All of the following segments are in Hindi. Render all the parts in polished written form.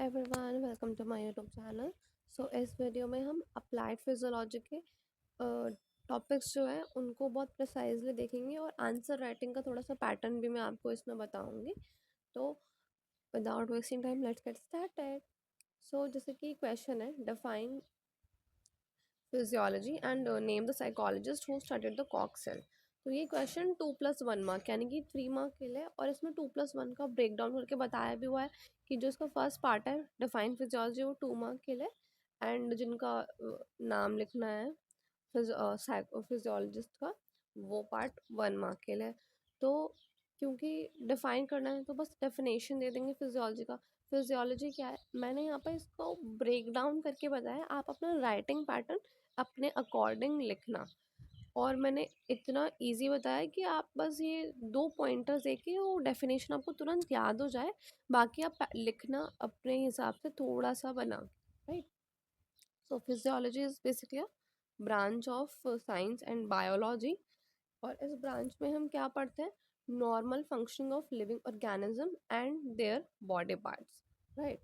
Everyone, welcome to my YouTube channel. इस वीडियो में हम अप्लाइड फिजियोलॉजी के टॉपिक्स जो है उनको बहुत प्रिसाइजली देखेंगे और आंसर राइटिंग का थोड़ा सा पैटर्न भी मैं आपको इसमें बताऊंगी। तो without wasting time let's get started. जैसे कि क्वेश्चन है, define physiology and name the psychologist who studied the कॉक सेल। तो ये क्वेश्चन 2+1 मार्क यानी कि 3 मार्क के लिए, और इसमें 2+1 का ब्रेक डाउन करके बताया भी हुआ है कि जो इसका फर्स्ट पार्ट है डिफाइन फिजियोलॉजी वो 2 मार्क के लिए, एंड जिनका नाम लिखना है फिजियोलॉजिस्ट का वो पार्ट 1 मार्क के लिए। तो क्योंकि डिफाइन करना है तो बस डेफिनेशन दे देंगे फिजियोलॉजी का। फिजियोलॉजी क्या है मैंने यहाँ पर इसको ब्रेक डाउन करके बताया, आप अपना राइटिंग पैटर्न अपने अकॉर्डिंग लिखना। और मैंने इतना इजी बताया कि आप बस ये 2 पॉइंटर्स देके वो डेफिनेशन आपको तुरंत याद हो जाए, बाकी आप लिखना अपने हिसाब से थोड़ा सा बना, right. So physiology is basically a branch of science and biology, और इस ब्रांच में हम क्या पढ़ते हैं, normal functioning of living organism and their body parts, right.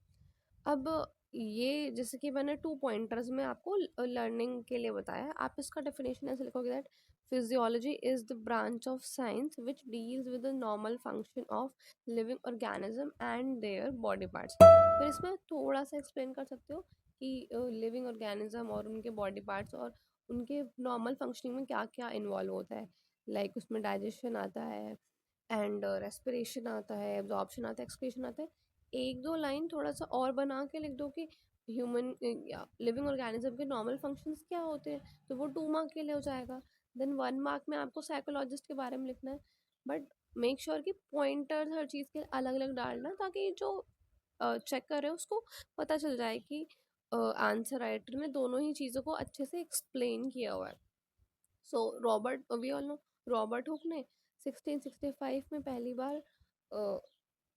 अब ये जैसे कि मैंने 2 पॉइंटर्स में आपको लर्निंग के लिए बताया, आप इसका डेफिनेशन ऐसे लिखोगे that physiology is the branch of science which deals with the normal function of living organism and their body parts. फिर इसमें थोड़ा सा एक्सप्लेन कर सकते हो कि लिविंग ऑर्गेनिज्म और उनके बॉडी पार्ट्स और उनके नॉर्मल फंक्शनिंग में क्या क्या इन्वॉल्व होता है। लाइक उसमें डाइजेशन आता है, एंड रेस्पिरेशन आता है, एब्जॉर्प्शन आता है, एक्सक्रीशन आता है। एक दो लाइन थोड़ा सा और बना के लिख दो कि ह्यूमन या लिविंग ऑर्गेनिज्म के नॉर्मल फंक्शंस क्या होते हैं, तो वो 2 मार्क के लिए हो जाएगा। देन 1 मार्क में आपको साइकोलॉजिस्ट के बारे में लिखना है, बट मेक श्योर कि पॉइंटर्स हर चीज़ के अलग अलग डालना, ताकि जो चेक कर रहे हो उसको पता चल जाए कि आंसर राइटर ने दोनों ही चीज़ों को अच्छे से एक्सप्लेन किया हुआ है। So Robert we all know, Robert Hooke ने 1665 में पहली बार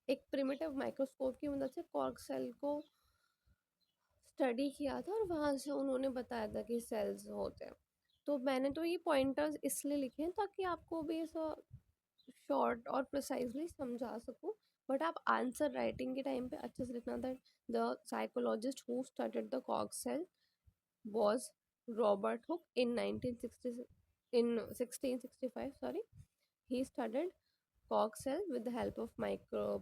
एक प्रिमिटिव माइक्रोस्कोप की मदद से कॉर्क सेल को स्टडी किया था, और वहाँ से उन्होंने बताया था कि सेल्स होते हैं। तो मैंने तो ये पॉइंटर्स इसलिए लिखे हैं ताकि आपको भी ऐसा शॉर्ट और प्रिसाइजली समझा सकूं, बट आप आंसर राइटिंग के टाइम पे अच्छे से लिखना that the psychologist who studied the cork cell was Robert Hooke in 1960 in 1665. Sorry, he studied cork cell with the help of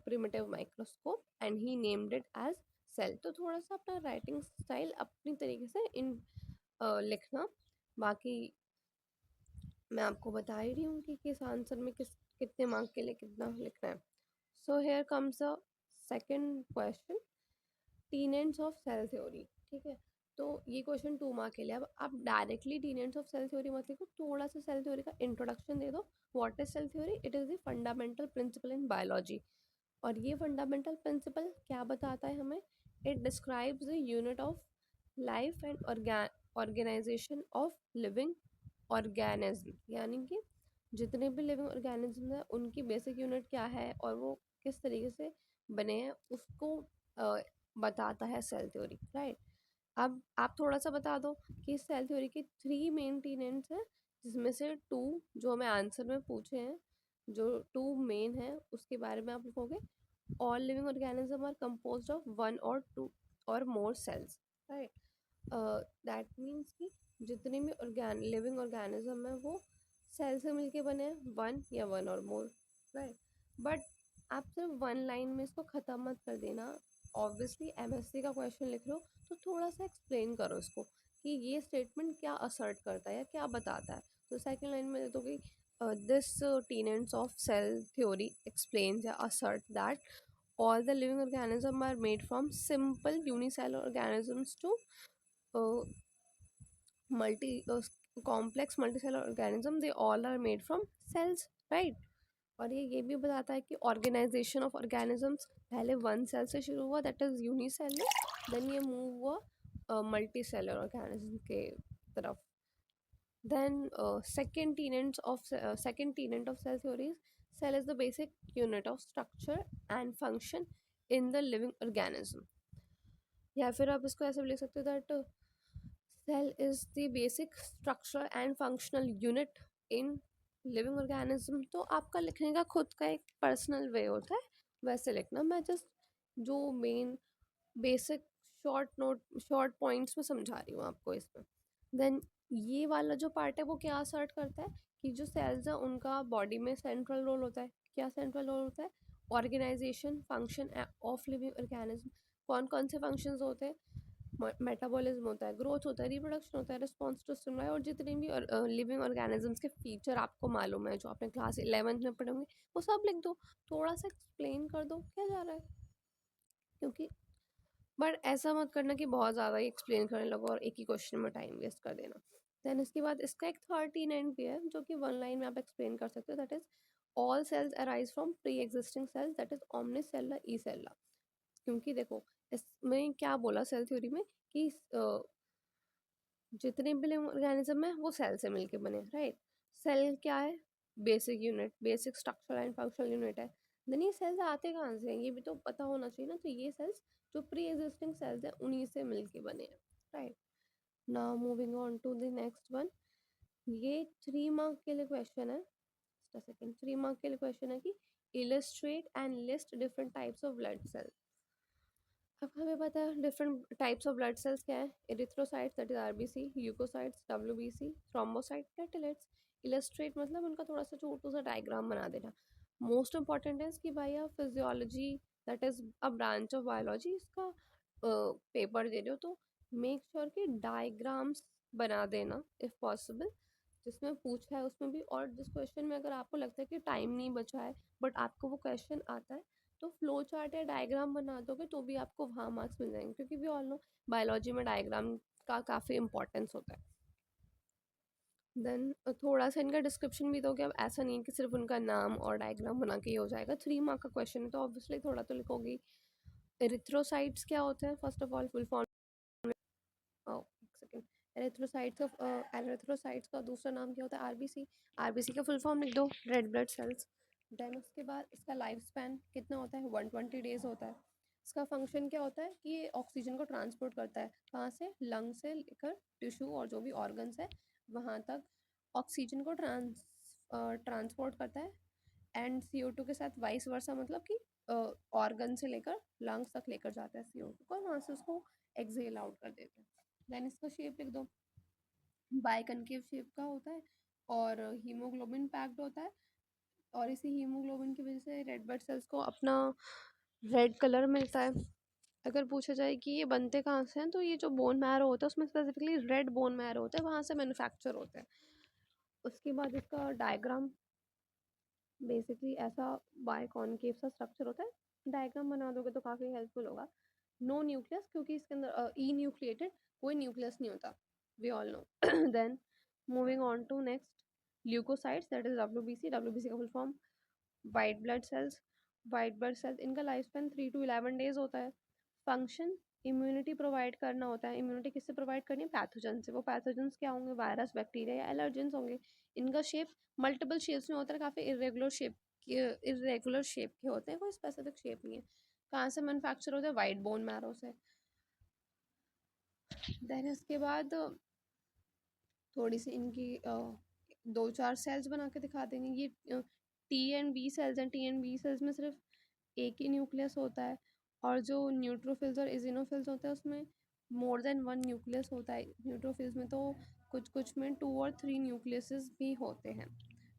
primitive microscope and he named it as cell. तो थोड़ा सा अपना राइटिंग स्टाइल अपनी तरीके से इन लिखना। बाकी मैं आपको बता ही रही हूँ कि किस आंसर में कितने मार्क के लिए कितना लिखना है। So here comes a second question, tenets of cell theory. ठीक है, तो ये क्वेश्चन 2 मार्क के लिए। अब आप directly tenets of cell theory मत लिखो, थोड़ा सा सेल थ्योरी का इंट्रोडक्शन दे दो। What is cell theory? It is the fundamental principle in biology. और ये फंडामेंटल प्रिंसिपल क्या बताता है हमें? It describes the unit of life and organisation of living organism, यानी कि जितने भी लिविंग ऑर्गेनिज्म है उनकी बेसिक यूनिट क्या है और वो किस तरीके से बने हैं उसको बताता है सेल थ्योरी, राइट। अब आप थोड़ा सा बता दो कि सेल थ्योरी के 3 मेन टीनेंट्स हैं, जिसमें से 2 जो हमें आंसर में पूछे हैं, जो 2 मेन है उसके बारे में आप लिखोगे। All living organism are composed of 1 or 2 और more cells, right. That means कि जितने भी लिविंग ऑर्गेनिज्म है वो सेल से मिलके बने हैं, 1 या 1 और मोर, राइट। बट आप सिर्फ 1 लाइन में इसको ख़त्म मत कर देना। ऑब्वियसली एमएससी का क्वेश्चन लिख लो तो थोड़ा सा एक्सप्लेन करो इसको कि ये स्टेटमेंट क्या असर्ट करता है या क्या बताता है। तो सेकंड लाइन में तो कि this tenets of cell theory explains या assert that all the living organisms are made from simple unicellular organisms to uh, multi complex multicellular organism, they all are made from cells, right। और ये भी बताता है कि ऑर्गेनाइजेशन ऑफ ऑर्गेनिजम्स पहले 1 सेल से शुरू हुआ, दैट इज यूनिसेलर, देन ये मूव हुआ मल्टी सेलर ऑर्गेनिज्म के तरफ। Then second tenet of cell theory is cell is the basic unit of structure and function in the living organism। या फिर आप इसको ऐसे भी लिख सकते हो that cell is the basic structure and functional unit in living organism. तो आपका लिखने का खुद का एक पर्सनल वे होता है, वैसे लिखना। मैं जस्ट जो मेन बेसिक शॉर्ट पॉइंट्स में समझा रही हूँ आपको इसमें। देन ये वाला जो पार्ट है वो क्या असर्ट करता है कि जो सेल्स हैं उनका बॉडी में सेंट्रल रोल होता है। क्या सेंट्रल रोल होता है? Organisation function of living organism. कौन कौन से फंक्शंस होते हैं? मेटाबॉलिज्म होता है, ग्रोथ होता है, रिप्रोडक्शन होता है, रिस्पॉन्स टू स्टिमुलाई, और जितने भी लिविंग ऑर्गेनिजम्स के फीचर आपको मालूम है जो आपने क्लास 11th में पढ़े होंगे वो सब लिख दो। थोड़ा सा एक्सप्लेन कर दो क्या जा रहा है, क्योंकि बट ऐसा मत करना कि बहुत ज़्यादा ही एक्सप्लेन करने लगो और एक ही क्वेश्चन में टाइम वेस्ट कर देना। देन इसके बाद इसका एक थर्ड टीन एंड भी है जो कि वन लाइन में आप एक्सप्लेन कर सकते हो, that is all cells arise from pre existing cells, that is ओमनिस सेल्ला ई सेल्ला। क्योंकि देखो इसमें क्या बोला सेल थ्योरी में कि जितने भी लिविंग ऑर्गेनिज्म है वो सेल से मिलके बने, राइट। सेल क्या है? Basic unit, basic structure and functional unit है। देन ये सेल्स आते कहाँ से हैं ये भी तो पता होना चाहिए ना। तो ये सेल्स जो प्री एग्जिस्टिंग सेल्स हैं उन्हीं से मिलके बने हैं, right. Now moving on to the next one. ये 3 मार्क के लिए क्वेश्चन है। सेकंड 3 मार्क के लिए क्वेश्चन है कि illustrate and list different types of blood cells. अब हमें पता है different types of blood cells क्या है। Erythrocytes that is RBC, leucocytes WBC, thrombocyte platelets. Illustrate मतलब उनका थोड़ा सा छोटू सा डायग्राम बना देना। मोस्ट इंपॉर्टेंट है कि भाई आप physiology that is a branch of biology इसका पेपर दे रहे हो तो मेक श्योर कि डायग्राम्स बना देना इफ पॉसिबल, जिसमें पूछा है उसमें भी। और जिस क्वेश्चन में अगर आपको लगता है कि टाइम नहीं बचा है बट आपको वो क्वेश्चन आता है तो फ्लो चार्ट या डायग्राम बना दोगे तो भी आपको वहाँ मार्क्स मिल जाएंगे, क्योंकि वी ऑल नो बायोलॉजी में डायग्राम का काफ़ी इंपॉर्टेंस होता है। देन थोड़ा सा इनका डिस्क्रिप्शन भी दोगे। अब ऐसा नहीं है कि सिर्फ उनका नाम और डायग्राम बना के ही हो जाएगा। 3 मार्क का क्वेश्चन है तो ऑब्वियसली थोड़ा तो लिखोगी। एरिथ्रोसाइट्स क्या होते हैं? First of all full form, एक सेकेंड। एरिथ्रोसाइट्स का दूसरा नाम क्या होता है? आरबीसी। आरबीसी का फुल फॉर्म लिख दो, रेड ब्लड सेल्स। देन उसके बाद इसका लाइफ स्पैन कितना होता है? 120 डेज होता है। इसका फंक्शन क्या होता है कि ये ऑक्सीजन को ट्रांसपोर्ट करता है, कहाँ से? लंग से लेकर टिश्यू और जो भी ऑर्गन्स है वहाँ तक ऑक्सीजन को ट्रांसपोर्ट करता है। एंड CO2 के साथ वाइस वर्सा, मतलब कि ऑर्गन से लेकर लंग्स तक लेकर जाता है CO2 को, वहाँ से उसको एक्सहेल आउट कर देते हैं। देन इसका शेप लिख दो, बाइकनकेव शेप का होता है और हीमोग्लोबिन पैक्ड होता है। और इसी हीमोग्लोबिन की वजह से रेड ब्लड सेल्स को अपना रेड कलर मिलता है। अगर पूछा जाए कि ये बनते कहाँ से हैं तो ये जो बोन मैरो होता है उसमें स्पेसिफिकली रेड बोन मैरो होता है, वहाँ से मैन्युफैक्चर होता है। उसके बाद इसका डायग्राम बेसिकली ऐसा बाइकॉनकेव सा स्ट्रक्चर होता है। डायग्राम बना दोगे तो काफ़ी हेल्पफुल होगा। नो न्यूक्लियस, क्योंकि इसके अंदर ई न्यूक्लिएटेड कोई न्यूक्लियस नहीं होता, we all know. Then moving on to next, leucocytes that is WBC. WBC का full form white blood cells. White blood cells इनका लाइफ स्पैन 3 to 11 days होता है। फंक्शन इम्यूनिटी प्रोवाइड करना होता है। इम्यूनिटी किससे प्रोवाइड करनी है? पैथोजन से। वो पैथोजन्स क्या होंगे? वायरस, बैक्टीरिया या एलर्जेंस होंगे। इनका शेप मल्टीपल शेप्स में होता है, काफ़ी इरेगुलर शेप के होते हैं, कोई स्पेसिफिक शेप नहीं है। कहाँ से मैन्युफैक्चर होता है? वाइट बोन मैरो से। देन इसके बाद थोड़ी सी इनकी 2-4 सेल्स बना के दिखा देंगे। ये T and B सेल्स हैं। T and B सेल्स में सिर्फ एक ही न्यूक्लियस होता है और जो न्यूट्रोफिल्स और इजिनोफिल्स होते हैं उसमें मोर देन 1 न्यूक्लियस होता है। न्यूट्रोफिल्स में तो कुछ कुछ में 2 और 3 न्यूक्लियसेस भी होते हैं।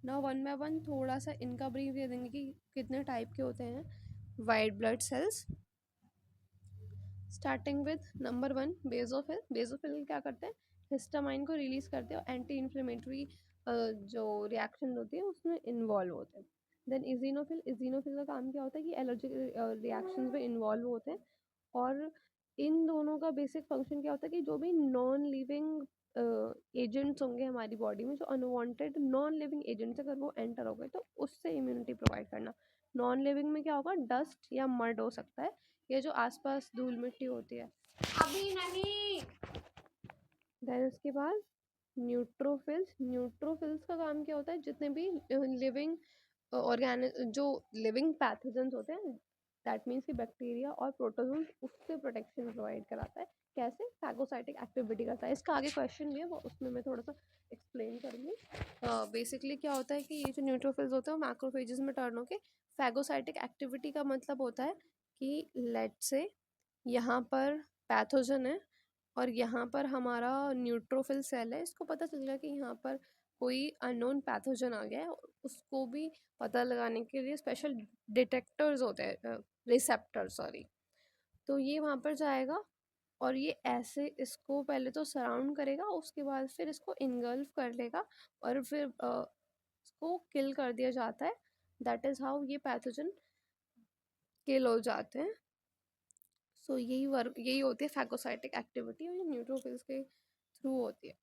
ना वन बाय वन थोड़ा सा इनका ब्रीफ दे देंगे कि कितने टाइप के होते हैं white blood sales. Starting with number 1 basophil. Basophil क्या करते हैं? हिस्टामाइन को रिलीज करते हैं और एंटी इन्फ्लेमेटरी जो रिएक्शन होती है उसमें इन्वॉल्व होते हैं। देन इजिनोफिल। इजिनोफिल का काम क्या होता है कि एलर्जिक रिएक्शन में इन्वॉल्व होते हैं। और इन दोनों का बेसिक फंक्शन क्या होता है कि जो भी नॉन लिविंग एजेंट्स होंगे हमारी बॉडी में, जो अनवांटेड नॉन लिविंग एजेंट्स अगर वो एंटर हो गए तो उससे इम्यूनिटी प्रोवाइड करना। नॉन लिविंग में क्या होगा? डस्ट या मड हो सकता है, ये जो आसपास धूल मिट्टी होती है। अभी नहीं। देन उसके बाद न्यूट्रोफिल्स। न्यूट्रोफिल्स का काम क्या होता है? जितने भी लिविंग जो लिविंग पैथोजेंस होते हैं, दैट मीन्स कि बैक्टीरिया और प्रोटोजोन्स, उससे प्रोटेक्शन प्रोवाइड कराता है। कैसे? फैगोसाइटिक एक्टिविटी करता है। इसका आगे क्वेश्चन भी है, वो उसमें मैं थोड़ा सा एक्सप्लेन करूँगी। बेसिकली क्या होता है कि ये जो न्यूट्रोफिल्स होते हैं वो मैक्रोफेजेस में टर्न होके फैगोसाइटिक एक्टिविटी का मतलब होता है कि लेट से यहाँ पर पैथोजन है और यहाँ पर हमारा न्यूट्रोफिल सेल है। इसको पता चल गया कि यहाँ पर कोई अननोन पैथोजन आ गया है, और उसको भी पता लगाने के लिए स्पेशल डिटेक्टर्स होते हैं, रिसेप्टर सॉरी। तो ये वहाँ पर जाएगा और ये ऐसे इसको पहले तो सराउंड करेगा, उसके बाद फिर इसको इनगल्फ कर लेगा और फिर इसको किल कर दिया जाता है। दैट इज़ हाउ ये पैथोजन किल हो जाते हैं। सो यही वर्क, यही होती है फैगोसाइटिक एक्टिविटी, और ये न्यूट्रोफिल्स के थ्रू होती है।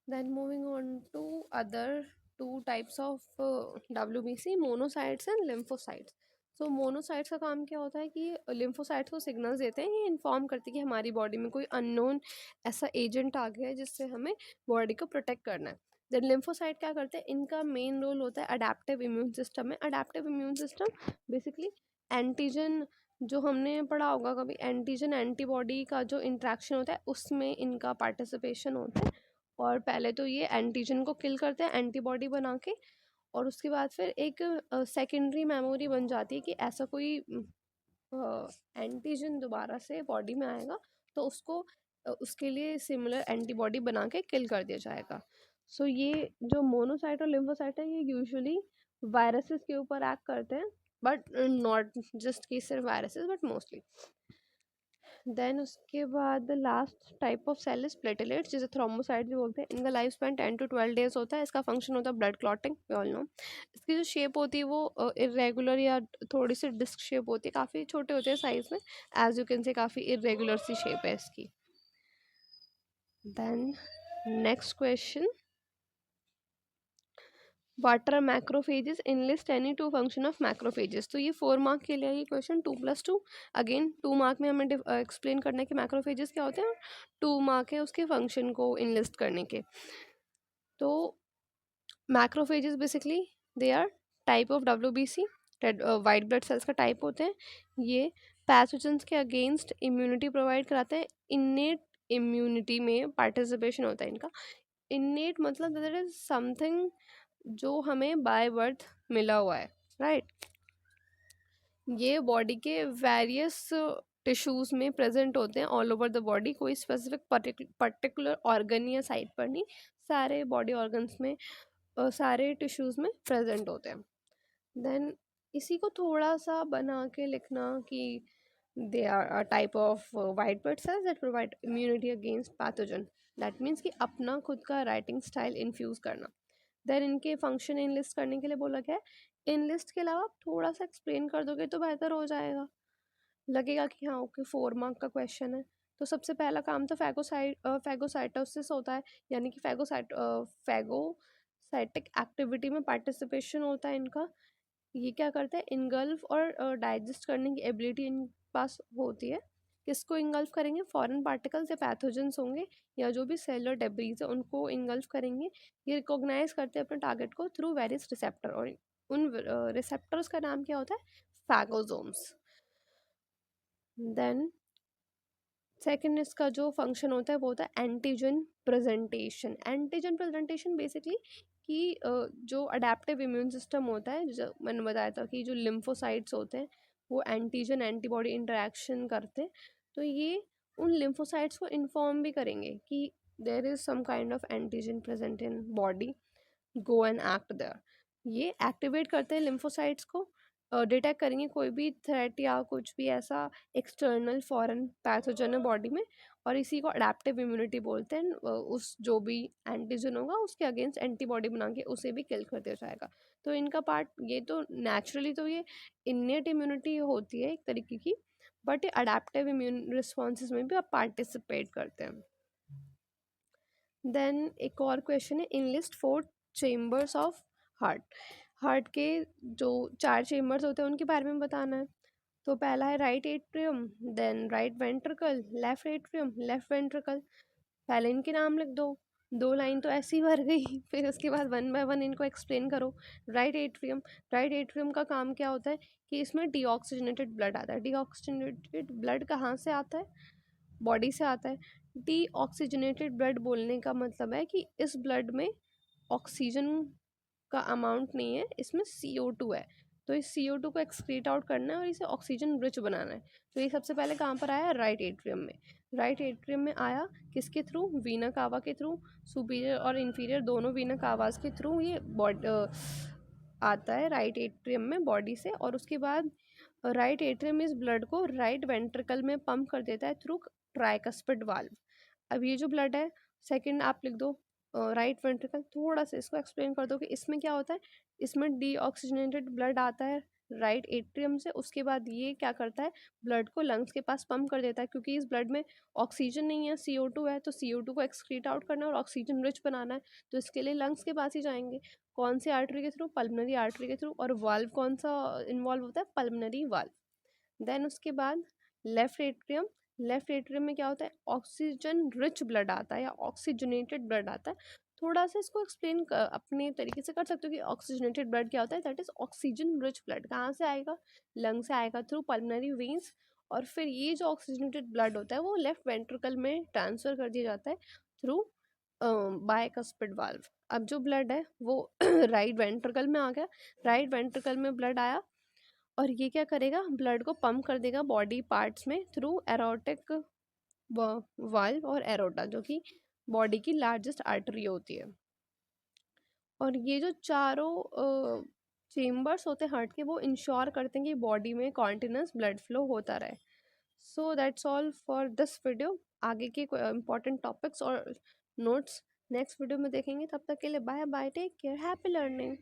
Then moving on to other two types of WBC, monocytes and lymphocytes. So monocytes का काम क्या होता है कि लिम्फोसाइट्स को सिग्नल्स देते हैं, ये इन्फॉर्म करते हैं कि हमारी बॉडी में कोई अननोन ऐसा एजेंट आ गया है जिससे हमें बॉडी को प्रोटेक्ट करना है। देन लिम्फोसाइट क्या करते हैं, इनका मेन रोल होता है अडेप्टिव इम्यून सिस्टम में। Adaptive immune system basically antigen, जो हमने पढ़ा होगा कभी, एंटीजन एंटीबॉडी का जो इंट्रैक्शन होता है उसमें इनका पार्टिसिपेशन होता है। और पहले तो ये एंटीजन को किल करते हैं एंटीबॉडी बना के, और उसके बाद फिर एक सेकेंडरी मेमोरी बन जाती है कि ऐसा कोई एंटीजन दोबारा से बॉडी में आएगा तो उसको उसके लिए सिमिलर एंटीबॉडी बना के किल कर दिया जाएगा। सो ये जो मोनोसाइट और लिम्फोसाइट है, ये यूजुअली वायरसेस के ऊपर एक्ट करते हैं, बट नॉट जस्ट कि सिर्फ वायरसेस, बट मोस्टली। देन उसके बाद last type of cell is platelets, जिसे थ्रोम्बोसाइट भी बोलते हैं। इनका लाइफ स्पैन 10 to 12 days होता है। इसका फंक्शन होता है blood clotting, we all know. इसकी जो शेप होती है वो इरेगुलर या थोड़ी सी डिस्क शेप होती है, काफ़ी छोटे होते हैं साइज में, एज यू कैन से काफ़ी इरेगुलर सी शेप है इसकी। Then next question, what are macrophages, enlist any two function of macrophages. तो ये 4 मार्क के लिए ये क्वेश्चन, 2+2। अगेन 2 मार्क में हमें एक्सप्लेन करना है कि मैक्रोफेजेस क्या होते हैं, 2 मार्क है उसके फंक्शन को इनलिस्ट करने के। तो macrophages basically they are type of WBC, white blood cells का टाइप होते हैं। ये पैथोजेंस के अगेंस्ट इम्यूनिटी प्रोवाइड कराते हैं। इन्नेट इम्यूनिटी में पार्टिसिपेशन होता है इनका। इन्नेट मतलब दैट इज समथिंग जो हमें बाय बर्थ मिला हुआ है, राइट। ये बॉडी के वेरियस टिश्यूज में प्रेजेंट होते हैं ऑल ओवर द बॉडी, कोई स्पेसिफिक पर्टिकुलर ऑर्गन या साइट पर नहीं, सारे बॉडी ऑर्गन्स में, सारे टिश्यूज में प्रेजेंट होते हैं। देन इसी को थोड़ा सा बना के लिखना कि they are a type of white blood cells that provide immunity against pathogen. That means कि अपना खुद का राइटिंग स्टाइल इन्फ्यूज करना। देन इनके फंक्शन इनलिस्ट करने के लिए बोला गया है। इनलिस्ट के अलावा आप थोड़ा सा एक्सप्लेन कर दोगे तो बेहतर हो जाएगा, लगेगा कि हाँ ओके 4 मार्क का क्वेश्चन है। तो सबसे पहला काम तो फैगोसाइटोसिस होता है, यानी कि फैगोसाइटिक एक्टिविटी में पार्टिसिपेशन होता है इनका। ये क्या करता है, इनगल्फ और डाइजेस्ट करने की एबिलिटी इन पास होती है। किसको इंगल्फ करेंगे, फॉरेन पार्टिकल्स या पैथोजेंस होंगे, या जो भी सेलर डेब्रीज है उनको इंगल्फ करेंगे। ये रिकॉग्नाइज करते हैं अपने टारगेट को थ्रू वेरियस रिसेप्टर, और उन रिसेप्टर्स का नाम क्या होता है, फैगोसोम्स। देन सेकेंड इसका जो फंक्शन होता है वो होता है antigen presentation. Antigen presentation basically कि जो अडेप्टिव इम्यून सिस्टम होता है, जो मैंने बताया था कि जो लिम्फोसाइट्स होते हैं वो एंटीजन एंटीबॉडी इंटरेक्शन करते हैं, तो ये उन लिम्फोसाइट्स को इन्फॉर्म भी करेंगे कि there is some kind of antigen present in body, go and act there. ये एक्टिवेट करते हैं लिम्फोसाइट्स को, डिटेक्ट करेंगे कोई भी थ्रेट या कुछ भी ऐसा एक्सटर्नल फॉरेन पैथोजन है बॉडी में, और इसी को अडेप्टिव इम्यूनिटी बोलते हैं। उस जो भी एंटीजन होगा उसके अगेंस्ट एंटीबॉडी बना के उसे भी किल कर दिया जाएगा। तो इनका पार्ट ये तो नेचुरली तो ये इन्नेट इम्यूनिटी होती है एक तरीके की, बट ये अडेप्टिव इम्यून रिस्पॉन्सेज में भी आप पार्टिसिपेट करते हैं। देन एक और क्वेश्चन है, enlist 4 chambers of heart. Heart के जो 4 चेम्बर्स होते हैं उनके बारे में बताना है। तो पहला है right atrium, then right ventricle, left atrium, left ventricle. पहले इनके नाम लिख दो, 2 लाइन तो ऐसी ही भर गई फिर उसके बाद 1 बाय 1 इनको एक्सप्लेन करो। राइट एट्रियम, राइट एट्रियम का काम क्या होता है कि इसमें डीऑक्सीजनेटेड ब्लड आता है। डीऑक्सीजनेटेड ब्लड कहाँ से आता है, बॉडी से आता है। डीऑक्सीजनेटेड ब्लड बोलने का मतलब है कि इस ब्लड में ऑक्सीजन का अमाउंट नहीं है, इसमें CO2 है। तो इस CO2 को एक्सक्रीट आउट करना है और इसे ऑक्सीजन रिच बनाना है। तो ये सबसे पहले कहाँ पर आया, राइट एट्रियम में। राइट एट्रियम में आया किसके थ्रू, वीना कावा के थ्रू। सुपीरियर और इन्फीरियर दोनों वीना कावास के थ्रू ये आता है राइट एट्रियम में बॉडी से। और उसके बाद राइट एट्रियम इस ब्लड को राइट वेंट्रिकल में पंप कर देता है थ्रू ट्राइकस्पिड वाल्व। अब ये जो ब्लड है, सेकंड आप लिख दो राइट वेंट्रिकल। थोड़ा सा इसको एक्सप्लेन कर दो कि इसमें क्या होता है। इसमें डीऑक्सीजनेटेड ब्लड आता है राइट एट्रियम से, उसके बाद ये क्या करता है, ब्लड को लंग्स के पास पंप कर देता है, क्योंकि इस ब्लड में ऑक्सीजन नहीं है, CO2 है, तो CO2 को एक्सक्रीट आउट करना है और ऑक्सीजन रिच बनाना है, तो इसके लिए लंग्स के पास ही जाएंगे। कौन सी आर्टरी के थ्रू, पल्मोनरी आर्टरी के थ्रू। और वाल्व कौन सा इन्वॉल्व होता है, पल्मोनरी वाल्व। देन उसके बाद लेफ्ट एट्रियम। लेफ्ट एट्रियम में क्या होता है, ऑक्सीजन रिच ब्लड आता है या ऑक्सीजनेटेड ब्लड आता है। थोड़ा सा इसको एक्सप्लेन अपने तरीके से कर सकते हो कि ऑक्सीजनेटेड ब्लड क्या होता है, that is oxygen rich blood कहाँ से आएगा, लंग से आएगा थ्रू पल्मोनरी वेन्स। और फिर ये जो ऑक्सीजनेटेड ब्लड होता है वो लेफ्ट वेंट्रिकल में ट्रांसफर कर दिया जाता है थ्रू बायकस्पिड वाल्व। अब जो ब्लड है वो राइट वेंट्रिकल में आ गया। राइट वेंट्रिकल में ब्लड आया और ये क्या करेगा, ब्लड को पंप कर देगा बॉडी पार्ट्स में थ्रू एरोटिक वाल्व और एरोटा, जो कि बॉडी की लार्जेस्ट आर्टरी होती है। और ये जो चारों चेम्बर्स होते हैं हार्ट के, वो इंश्योर करते हैं कि बॉडी में कॉन्टिन्यूस ब्लड फ्लो होता रहे। So that's all for this video. आगे के इंपॉर्टेंट टॉपिक्स और नोट्स नेक्स्ट वीडियो में देखेंगे। तब तक के लिए bye bye, take care, happy learning.